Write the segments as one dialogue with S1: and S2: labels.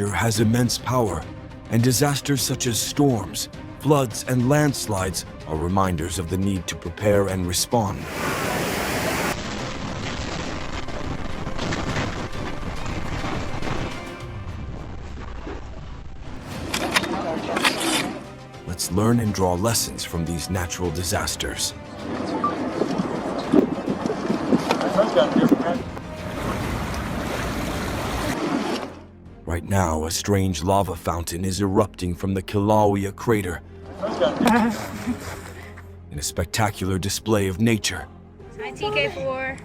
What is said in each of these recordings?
S1: nature has immense power, and disasters such as storms, floods, and landslides are reminders of the need to prepare and respond. Let's learn and draw lessons from these natural disasters. Right now, a strange lava fountain is erupting from the Kilauea crater in a spectacular display of nature.
S2: Hi, TK4.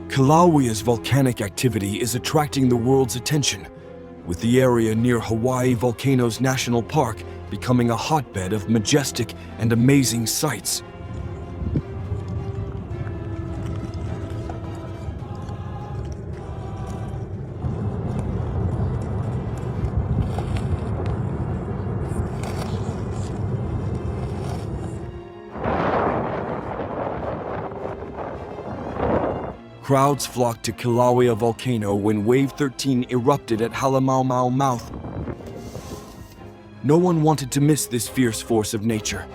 S1: Kilauea's volcanic activity is attracting the world's attention, with the area near Hawaii Volcanoes National Park becoming a hotbed of majestic and amazing sights. Crowds flocked to Kilauea Volcano when Wave 13 erupted at Halemaumau Mouth. No one wanted to miss this fierce force of nature.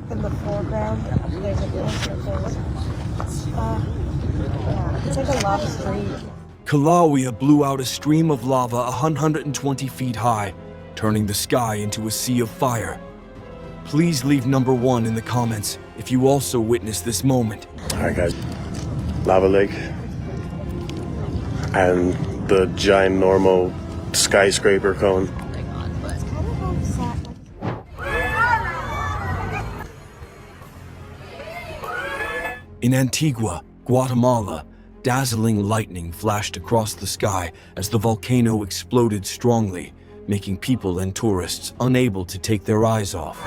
S3: In the foreground, there's a village it's like a lava street.
S1: Kilauea blew out a stream of lava 120 feet high, turning the sky into a sea of fire. Please leave number 1 in the comments if you also witnessed this moment.
S4: Alright guys, lava lake and the giant normal skyscraper cone.
S1: In Antigua, Guatemala, dazzling lightning flashed across the sky as the volcano exploded strongly, making people and tourists unable to take their eyes off.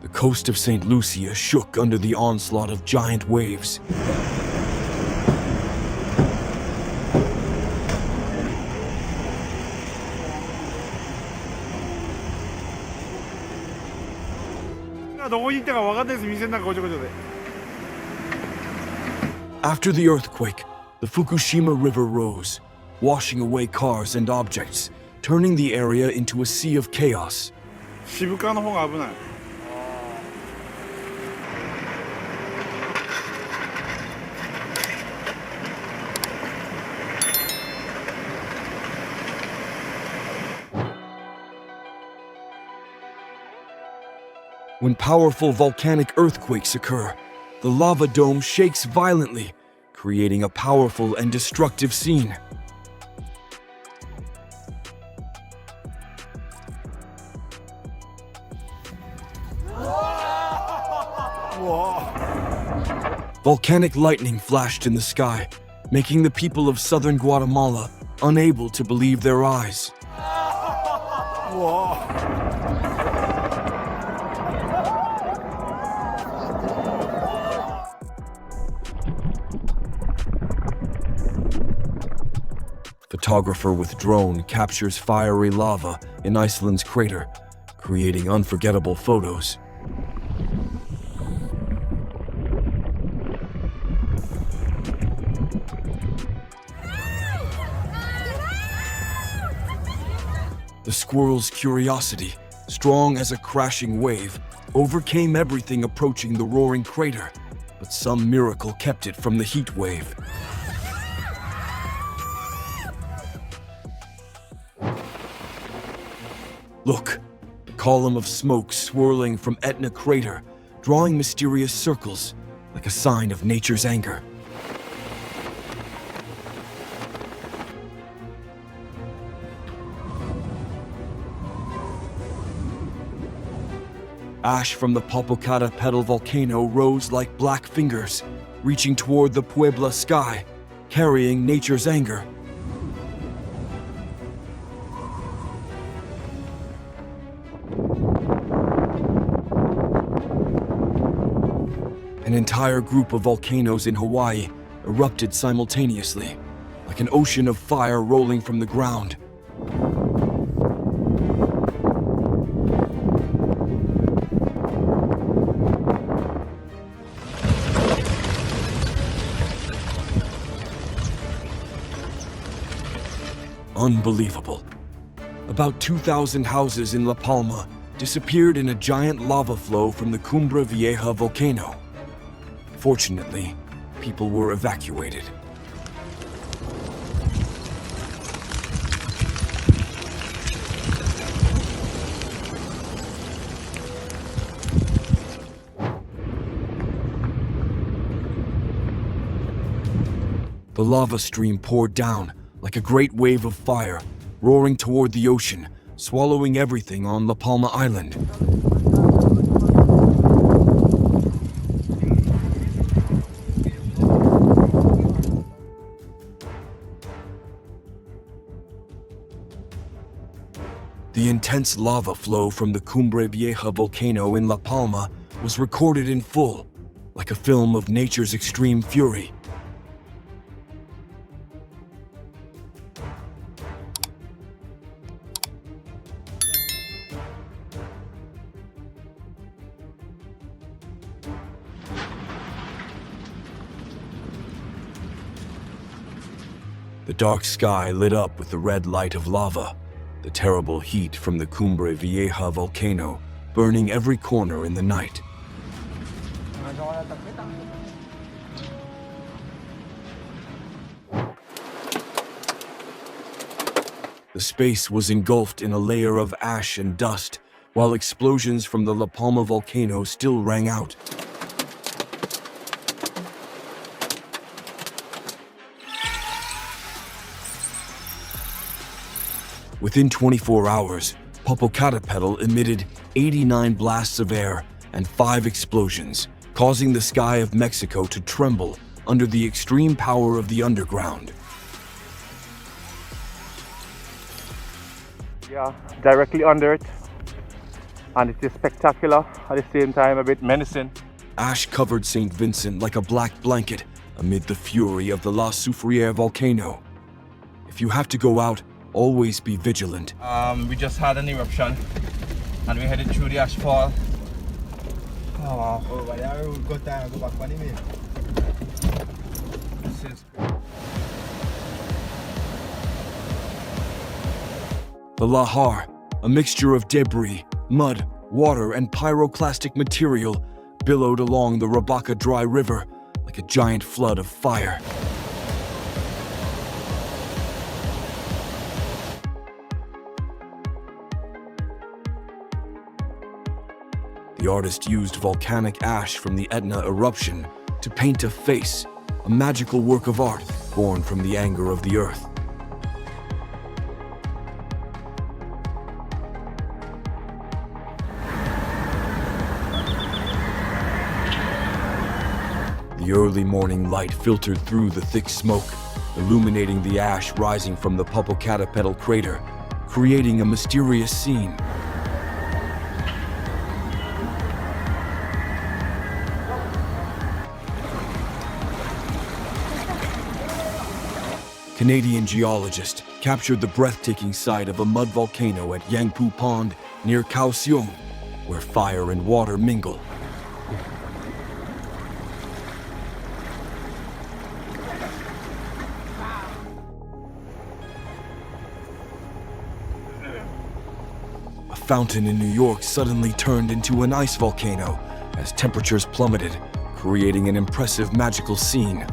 S1: The coast of St. Lucia shook under the onslaught of giant waves. After the earthquake, the Fukushima River rose, washing away cars and objects, turning the area into a sea of chaos. When powerful volcanic earthquakes occur, the lava dome shakes violently, creating a powerful and destructive scene. Volcanic lightning flashed in the sky, making the people of southern Guatemala unable to believe their eyes. Photographer with drone captures fiery lava in Iceland's crater, creating unforgettable photos. The squirrel's curiosity, strong as a crashing wave, overcame everything approaching the roaring crater, but some miracle kept it from the heat wave. Look, the column of smoke swirling from Etna crater, drawing mysterious circles, like a sign of nature's anger. Ash from the Popocatépetl volcano rose like black fingers, reaching toward the Puebla sky, carrying nature's anger. An entire group of volcanoes in Hawaii erupted simultaneously, like an ocean of fire rolling from the ground. Unbelievable. About 2,000 houses in La Palma disappeared in a giant lava flow from the Cumbre Vieja volcano. Fortunately, people were evacuated. The lava stream poured down like a great wave of fire, roaring toward the ocean, swallowing everything on La Palma Island. The intense lava flow from the Cumbre Vieja volcano in La Palma was recorded in full, like a film of nature's extreme fury. The dark sky lit up with the red light of lava, the terrible heat from the Cumbre Vieja volcano burning every corner in the night. The space was engulfed in a layer of ash and dust, while explosions from the La Palma volcano still rang out. Within 24 hours, Popocatépetl emitted 89 blasts of air and 5 explosions, causing the sky of Mexico to tremble under the extreme power of the underground.
S5: Yeah, directly under it, and it is spectacular, at the same time a bit menacing.
S1: Ash covered St. Vincent like a black blanket amid the fury of the La Soufriere volcano. If you have to go out, always be vigilant.
S5: We just had an eruption and we headed through the ash fall. Oh wow. Oh, but I will go down and go back for the meal. This is
S1: The lahar, a mixture of debris, mud, water, and pyroclastic material, billowed along the Rabaka Dry River like a giant flood of fire. The artist used volcanic ash from the Etna eruption to paint a face, a magical work of art born from the anger of the earth. The early morning light filtered through the thick smoke, illuminating the ash rising from the Popocatépetl crater, creating a mysterious scene. Canadian geologists captured the breathtaking sight of a mud volcano at Yangpu Pond near Kaohsiung, where fire and water mingle. A fountain in New York suddenly turned into an ice volcano as temperatures plummeted, creating an impressive magical scene.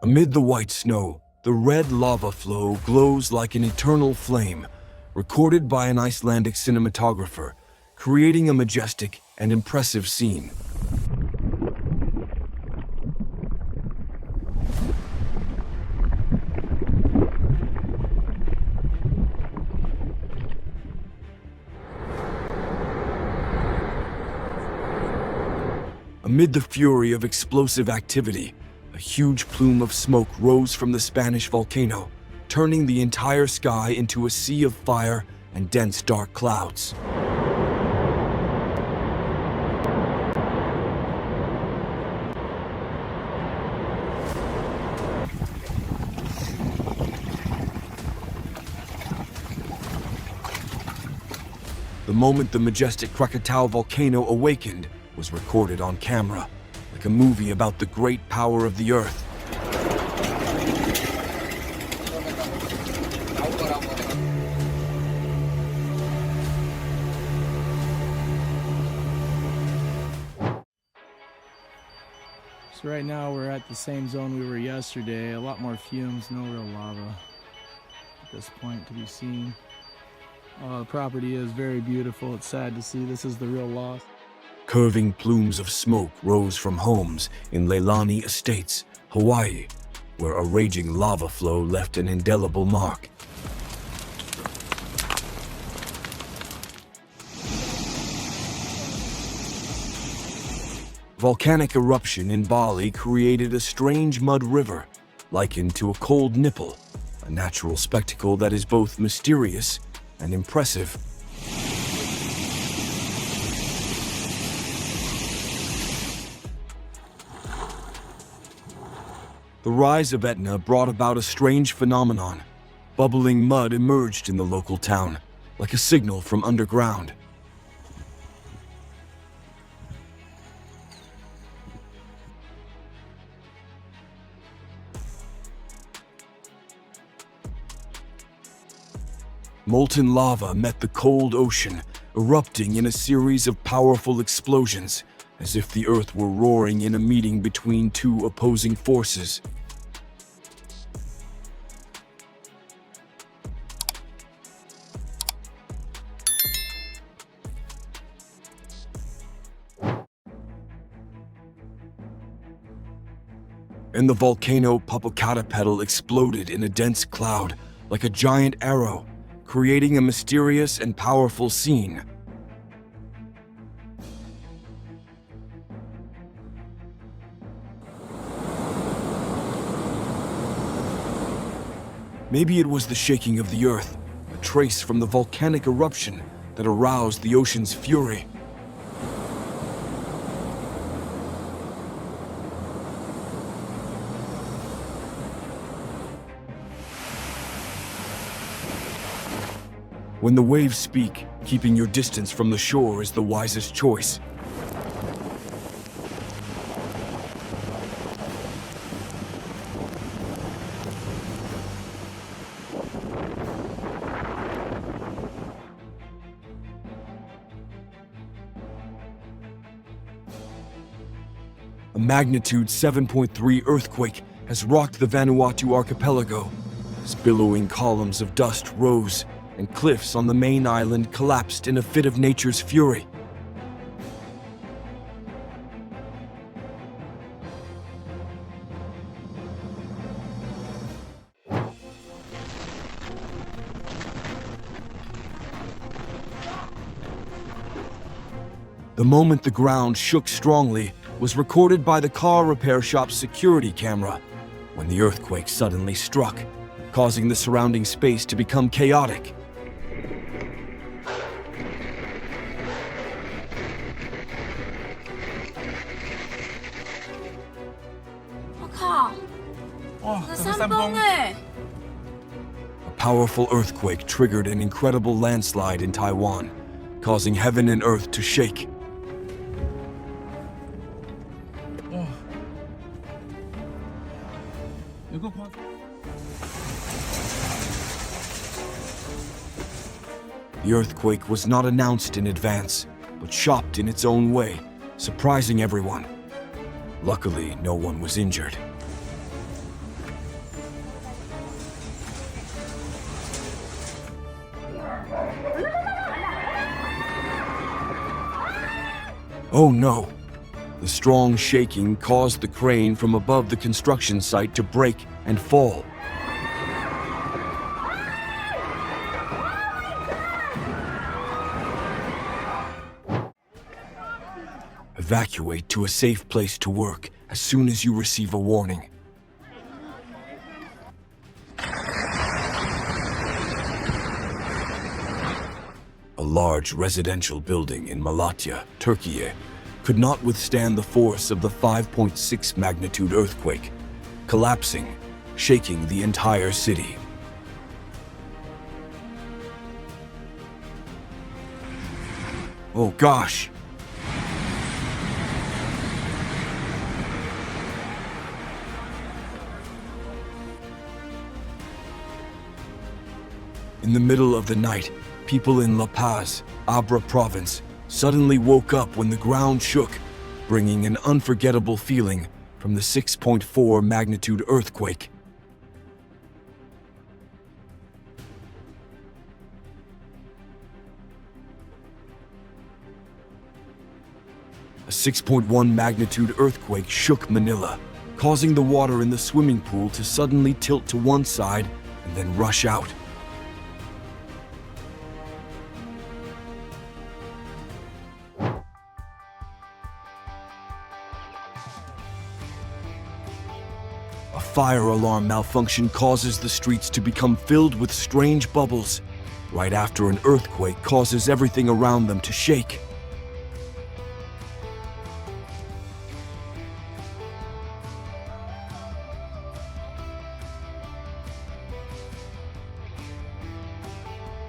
S1: Amid the white snow, the red lava flow glows like an eternal flame, recorded by an Icelandic cinematographer, creating a majestic and impressive scene. Amid the fury of explosive activity, a huge plume of smoke rose from the Spanish volcano, turning the entire sky into a sea of fire and dense dark clouds. The moment the majestic Krakatoa volcano awakened was recorded on camera, like a movie about the great power of the earth.
S6: So right now we're at the same zone we were yesterday. A lot more fumes, no real lava at this point to be seen. The property is very beautiful. It's sad to see. This is the real loss.
S1: Curving plumes of smoke rose from homes in Leilani Estates, Hawaii, where a raging lava flow left an indelible mark. Volcanic eruption in Bali created a strange mud river, likened to a cold nipple, a natural spectacle that is both mysterious and impressive. The rise of Etna brought about a strange phenomenon. Bubbling mud emerged in the local town, like a signal from underground. Molten lava met the cold ocean, erupting in a series of powerful explosions, as if the earth were roaring in a meeting between two opposing forces. And the volcano Popocatépetl exploded in a dense cloud, like a giant arrow, creating a mysterious and powerful scene. Maybe it was the shaking of the earth, a trace from the volcanic eruption that aroused the ocean's fury. When the waves speak, keeping your distance from the shore is the wisest choice. A magnitude 7.3 earthquake has rocked the Vanuatu archipelago, as billowing columns of dust rose and cliffs on the main island collapsed in a fit of nature's fury. The moment the ground shook strongly was recorded by the car repair shop's security camera, when the earthquake suddenly struck, causing the surrounding space to become chaotic. A powerful earthquake triggered an incredible landslide in Taiwan, causing heaven and earth to shake. The earthquake was not announced in advance, but shocked in its own way, surprising everyone. Luckily, no one was injured. Oh no! The strong shaking caused the crane from above the construction site to break and fall. Evacuate to a safe place to work as soon as you receive a warning. large residential building in Malatya, Turkey, could not withstand the force of the 5.6 magnitude earthquake, collapsing, shaking the entire city. Oh gosh! In the middle of the night, people in La Paz, Abra province, suddenly woke up when the ground shook, bringing an unforgettable feeling from the 6.4 magnitude earthquake. A 6.1 magnitude earthquake shook Manila, causing the water in the swimming pool to suddenly tilt to one side and then rush out. A fire alarm malfunction causes the streets to become filled with strange bubbles. Right after an earthquake causes everything around them to shake.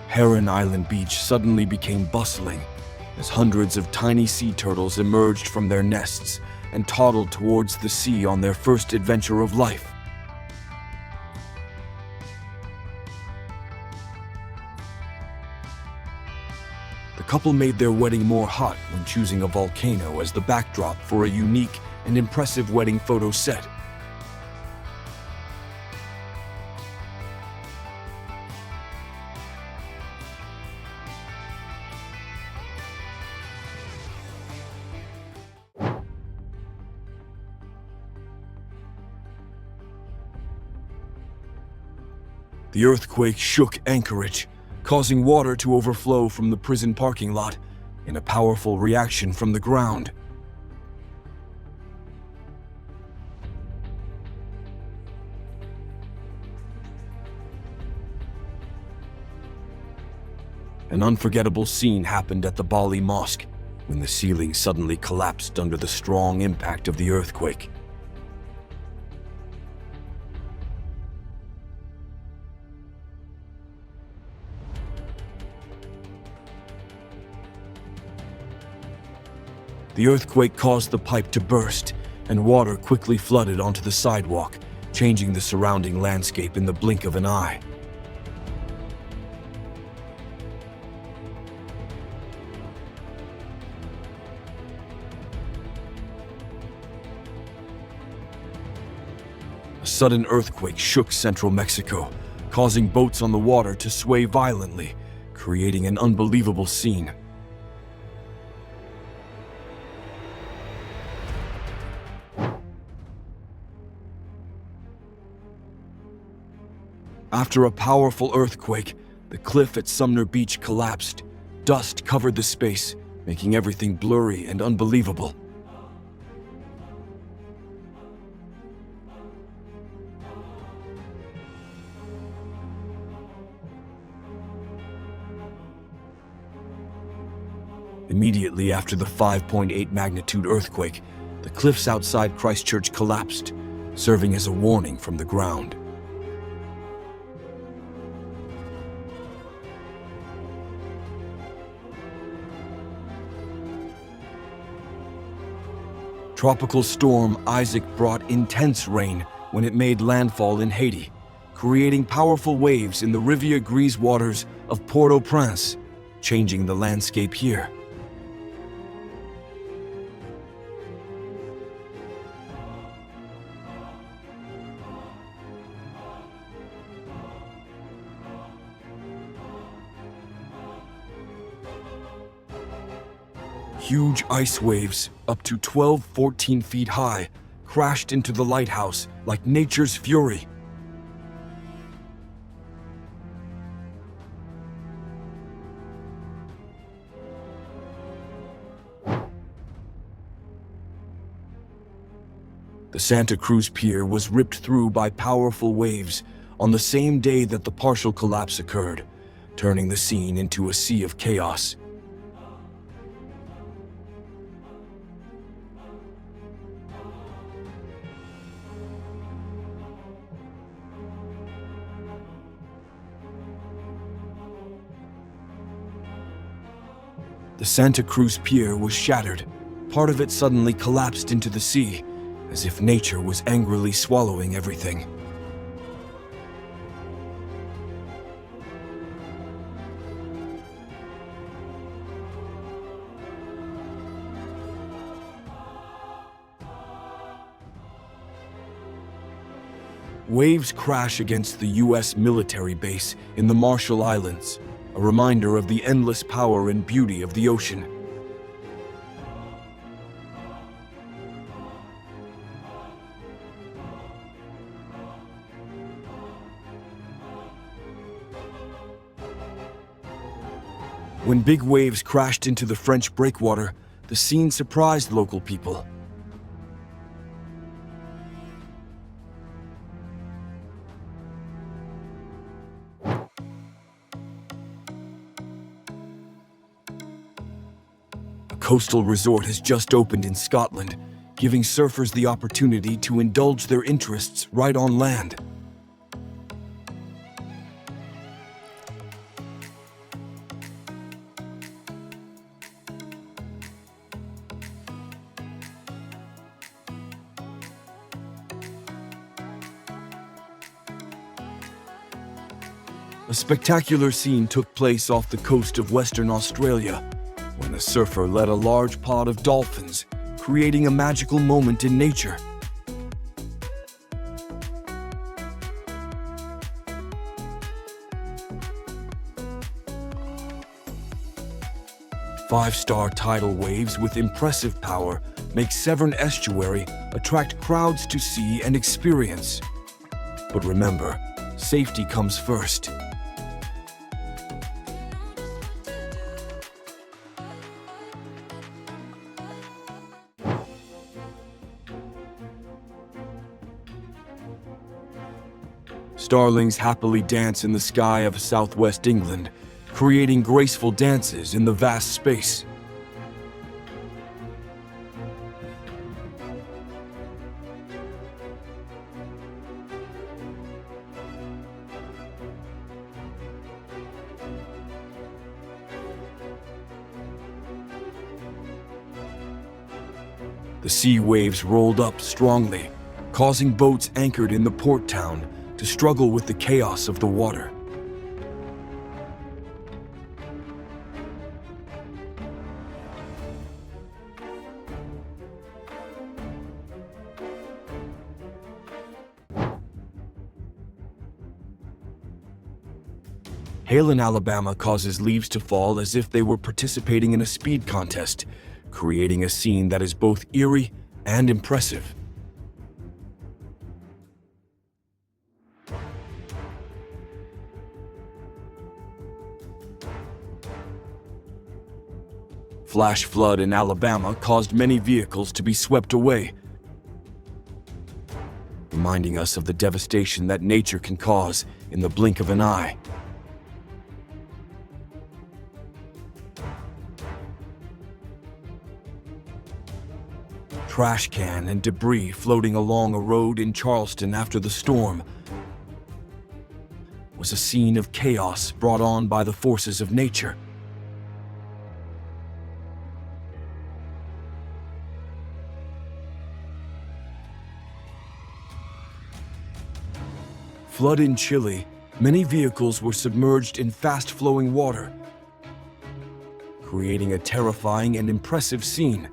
S1: Heron Island Beach suddenly became bustling as hundreds of tiny sea turtles emerged from their nests and toddled towards the sea on their first adventure of life. The couple made their wedding more hot when choosing a volcano as the backdrop for a unique and impressive wedding photo set. The earthquake shook Anchorage, causing water to overflow from the prison parking lot in a powerful reaction from the ground. An unforgettable scene happened at the Bali Mosque when the ceiling suddenly collapsed under the strong impact of the earthquake. The earthquake caused the pipe to burst, and water quickly flooded onto the sidewalk, changing the surrounding landscape in the blink of an eye. A sudden earthquake shook central Mexico, causing boats on the water to sway violently, creating an unbelievable scene. After a powerful earthquake, the cliff at Sumner Beach collapsed. Dust covered the space, making everything blurry and unbelievable. Immediately after the 5.8 magnitude earthquake, the cliffs outside Christchurch collapsed, serving as a warning from the ground. Tropical storm Isaac brought intense rain when it made landfall in Haiti, creating powerful waves in the Riviera Grise waters of Port-au-Prince, changing the landscape here. Huge ice waves, up to 14 feet high, crashed into the lighthouse like nature's fury. The Santa Cruz Pier was ripped through by powerful waves on the same day that the partial collapse occurred, turning the scene into a sea of chaos. The Santa Cruz pier was shattered. Part of it suddenly collapsed into the sea, as if nature was angrily swallowing everything. Waves crash against the U.S. military base in the Marshall Islands, a reminder of the endless power and beauty of the ocean. When big waves crashed into the French breakwater, the scene surprised local people. A coastal resort has just opened in Scotland, giving surfers the opportunity to indulge their interests right on land. A spectacular scene took place off the coast of Western Australia, when a surfer led a large pod of dolphins, creating a magical moment in nature. Five-star tidal waves with impressive power make Severn Estuary attract crowds to see and experience. But remember, safety comes first. Starlings happily dance in the sky of southwest England, creating graceful dances in the vast space. The sea waves rolled up strongly, causing boats anchored in the port town to struggle with the chaos of the water. Hail in Alabama causes leaves to fall as if they were participating in a speed contest, creating a scene that is both eerie and impressive. Flash flood in Alabama caused many vehicles to be swept away, reminding us of the devastation that nature can cause in the blink of an eye. Trash can and debris floating along a road in Charleston after the storm was a scene of chaos brought on by the forces of nature. Flood in Chile, many vehicles were submerged in fast-flowing water, creating a terrifying and impressive scene.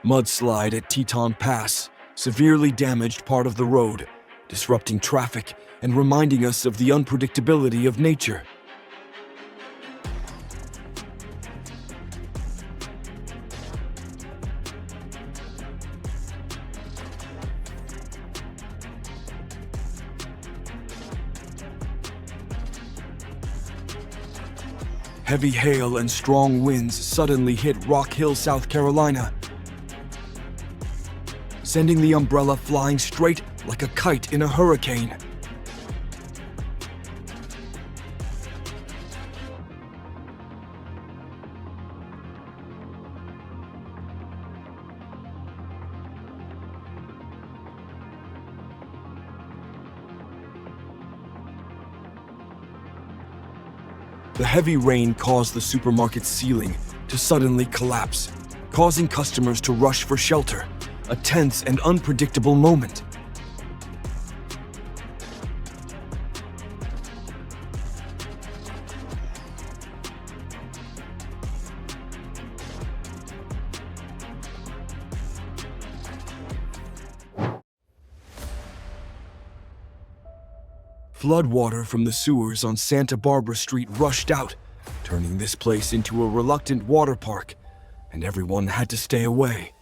S1: Mudslide at Teton Pass severely damaged part of the road, disrupting traffic and reminding us of the unpredictability of nature. Heavy hail and strong winds suddenly hit Rock Hill, South Carolina, sending the umbrella flying straight like a kite in a hurricane. The heavy rain caused the supermarket's ceiling to suddenly collapse, causing customers to rush for shelter, a tense and unpredictable moment. Floodwater from the sewers on Santa Barbara Street rushed out, turning this place into a reluctant water park, and everyone had to stay away.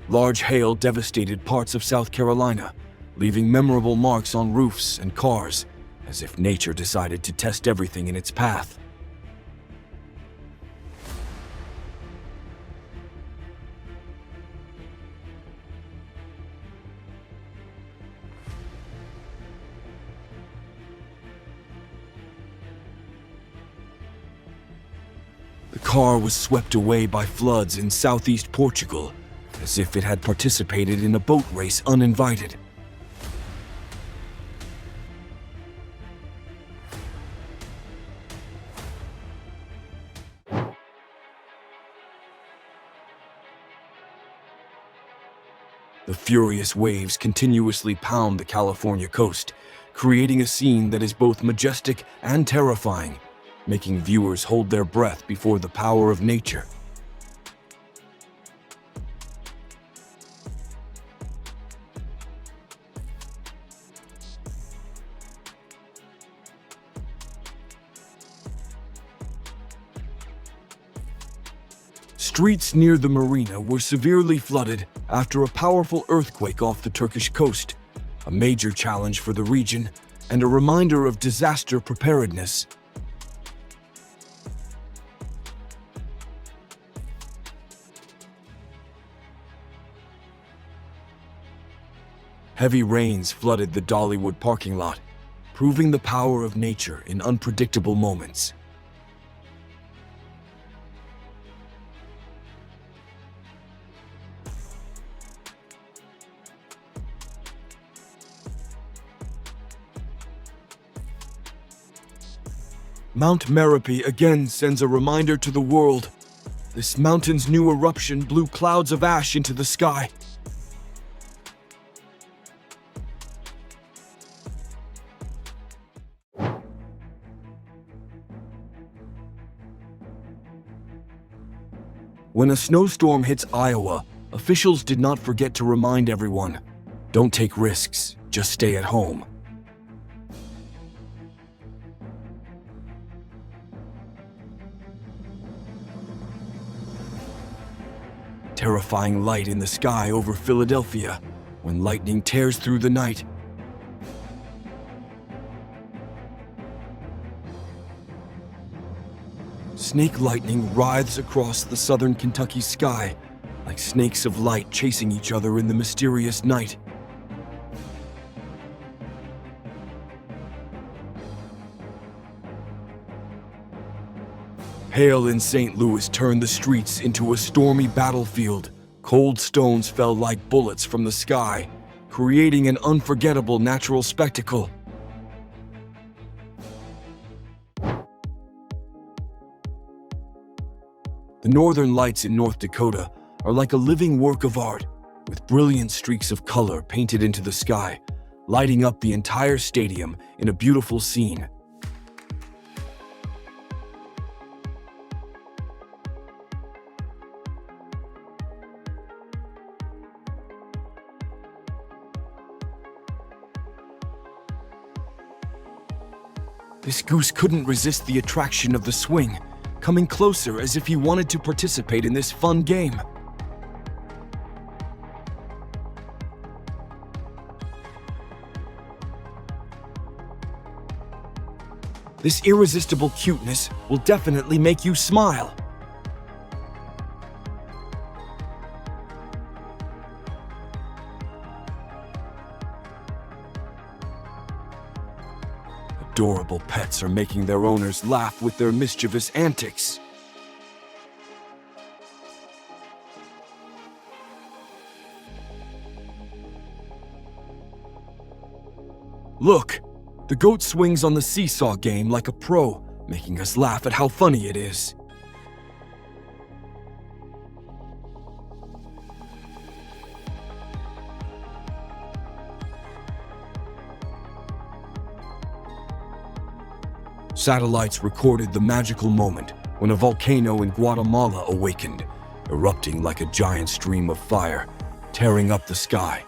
S1: Large hail devastated parts of South Carolina, leaving memorable marks on roofs and cars, as if nature decided to test everything in its path. The car was swept away by floods in southeast Portugal, as if it had participated in a boat race uninvited. The furious waves continuously pound the California coast, creating a scene that is both majestic and terrifying, making viewers hold their breath before the power of nature. Streets near the marina were severely flooded after a powerful earthquake off the Turkish coast, a major challenge for the region and a reminder of disaster preparedness. Heavy rains flooded the Dollywood parking lot, proving the power of nature in unpredictable moments. Mount Merope again sends a reminder to the world. This mountain's new eruption blew clouds of ash into the sky. When a snowstorm hits Iowa, officials did not forget to remind everyone, don't take risks, just stay at home. Terrifying light in the sky over Philadelphia when lightning tears through the night. Snake lightning writhes across the southern Kentucky sky like snakes of light chasing each other in the mysterious night. Hail in St. Louis turned the streets into a stormy battlefield. Cold stones fell like bullets from the sky, creating an unforgettable natural spectacle. The northern lights in North Dakota are like a living work of art, with brilliant streaks of color painted into the sky, lighting up the entire stadium in a beautiful scene. This goose couldn't resist the attraction of the swing, coming closer as if he wanted to participate in this fun game. This irresistible cuteness will definitely make you smile. Adorable pets are making their owners laugh with their mischievous antics. Look, the goat swings on the seesaw game like a pro, making us laugh at how funny it is. Satellites recorded the magical moment when a volcano in Guatemala awakened, erupting like a giant stream of fire, tearing up the sky.